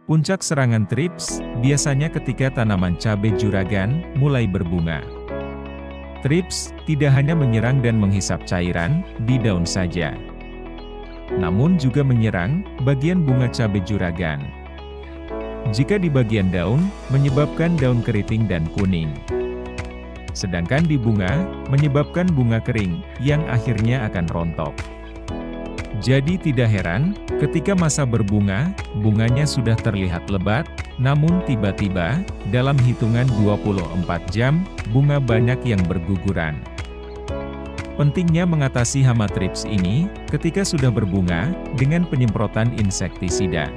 Puncak serangan trips biasanya ketika tanaman cabai juragan mulai berbunga. Trips tidak hanya menyerang dan menghisap cairan di daun saja, namun juga menyerang bagian bunga cabai juragan. Jika di bagian daun, menyebabkan daun keriting dan kuning. Sedangkan di bunga, menyebabkan bunga kering, yang akhirnya akan rontok. Jadi tidak heran, ketika masa berbunga, bunganya sudah terlihat lebat, namun tiba-tiba, dalam hitungan 24 jam, bunga banyak yang berguguran. Pentingnya mengatasi hama trips ini, ketika sudah berbunga, dengan penyemprotan insektisida.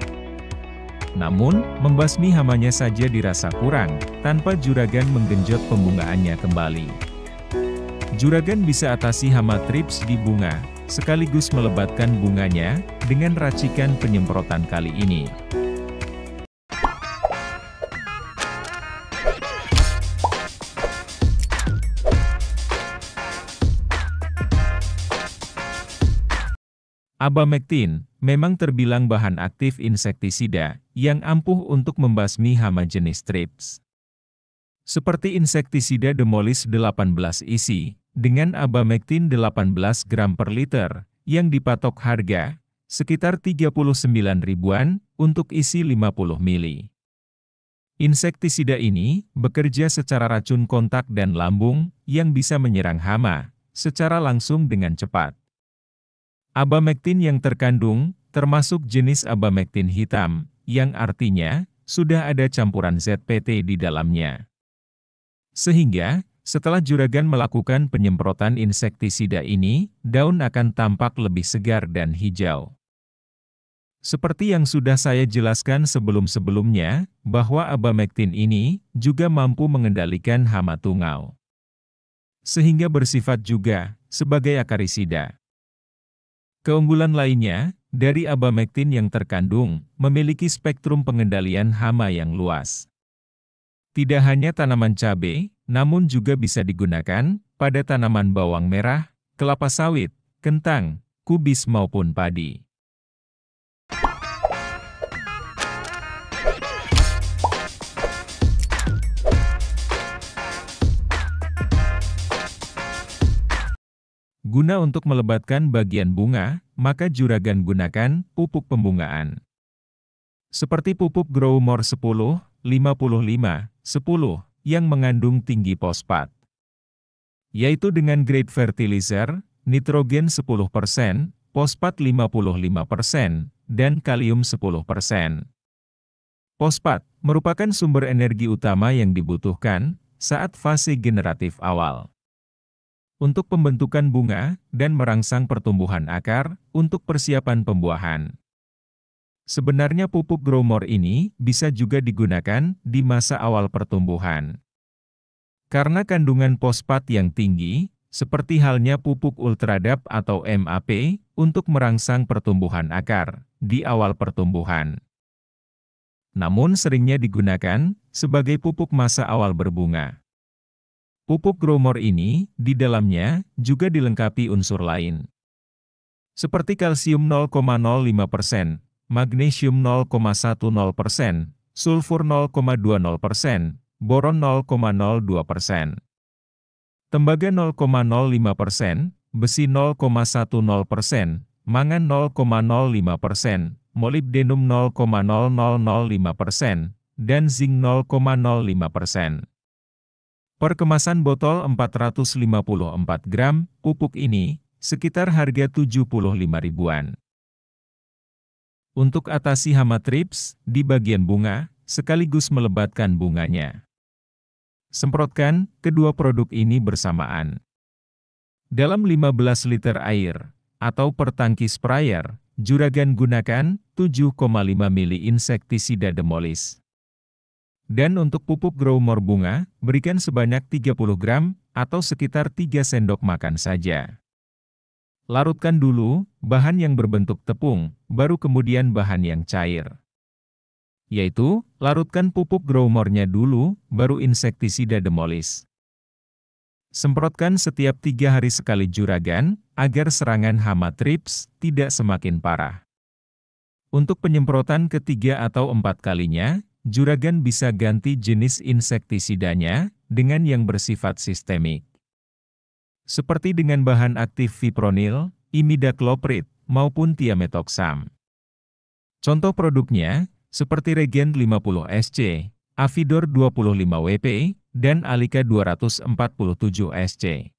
Namun, membasmi hamanya saja dirasa kurang, tanpa juragan menggenjot pembungaannya kembali. Juragan bisa atasi hama trips di bunga, sekaligus melebatkan bunganya, dengan racikan penyemprotan kali ini. Abamectin memang terbilang bahan aktif insektisida yang ampuh untuk membasmi hama jenis trips. Seperti insektisida Demolis 18 isi, dengan abamectin 18 gram per liter, yang dipatok harga sekitar 39 ribuan untuk isi 50 mili. Insektisida ini bekerja secara racun kontak dan lambung yang bisa menyerang hama secara langsung dengan cepat. Abamectin yang terkandung termasuk jenis abamectin hitam, yang artinya sudah ada campuran ZPT di dalamnya. Sehingga, setelah juragan melakukan penyemprotan insektisida ini, daun akan tampak lebih segar dan hijau. Seperti yang sudah saya jelaskan sebelum-sebelumnya, bahwa abamectin ini juga mampu mengendalikan hama tungau. Sehingga bersifat juga sebagai akarisida. Keunggulan lainnya, dari abamectin yang terkandung, memiliki spektrum pengendalian hama yang luas. Tidak hanya tanaman cabai, namun juga bisa digunakan pada tanaman bawang merah, kelapa sawit, kentang, kubis maupun padi. Guna untuk melebatkan bagian bunga, maka juragan gunakan pupuk pembungaan. Seperti pupuk Growmore 10, 55, 10, yang mengandung tinggi fosfat. Yaitu dengan grade fertilizer, nitrogen 10%, fosfat 55%, dan kalium 10%. Fosfat merupakan sumber energi utama yang dibutuhkan saat fase generatif awal. Untuk pembentukan bunga, dan merangsang pertumbuhan akar, untuk persiapan pembuahan. Sebenarnya pupuk Growmore ini bisa juga digunakan di masa awal pertumbuhan. Karena kandungan fosfat yang tinggi, seperti halnya pupuk Ultradap atau MAP, untuk merangsang pertumbuhan akar, di awal pertumbuhan. Namun seringnya digunakan sebagai pupuk masa awal berbunga. Pupuk Growmore ini, di dalamnya, juga dilengkapi unsur lain. Seperti kalsium 0,05%, magnesium 0,10%, sulfur 0,20%, boron 0,02%, tembaga 0,05%, besi 0,10%, mangan 0,05%, molibdenum 0,0005%, dan zinc 0,05%. Per kemasan botol 454 gram, pupuk ini, sekitar harga 75 ribuan. Untuk atasi hama trips, di bagian bunga, sekaligus melebatkan bunganya. Semprotkan kedua produk ini bersamaan. Dalam 15 liter air, atau per tangki sprayer, juragan gunakan 7,5 mili insektisida Demolis. Dan untuk pupuk Growmore bunga, berikan sebanyak 30 gram, atau sekitar 3 sendok makan saja. Larutkan dulu bahan yang berbentuk tepung, baru kemudian bahan yang cair. Yaitu, larutkan pupuk Growmore-nya dulu, baru insektisida Demolis. Semprotkan setiap 3 hari sekali juragan, agar serangan hama trips tidak semakin parah. Untuk penyemprotan ketiga atau 4 kalinya, juragan bisa ganti jenis insektisidanya dengan yang bersifat sistemik. Seperti dengan bahan aktif fipronil, imidacloprid, maupun thiamethoxam. Contoh produknya, seperti Regen 50 SC, Avidor 25 WP, dan Alika 247 SC.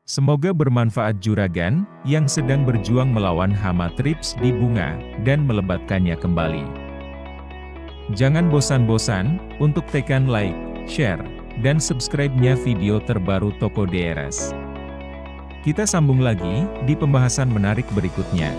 Semoga bermanfaat juragan yang sedang berjuang melawan hama trips di bunga dan melebatkannya kembali. Jangan bosan-bosan untuk tekan like, share, dan subscribe-nya video terbaru Toko DRS. Kita sambung lagi di pembahasan menarik berikutnya.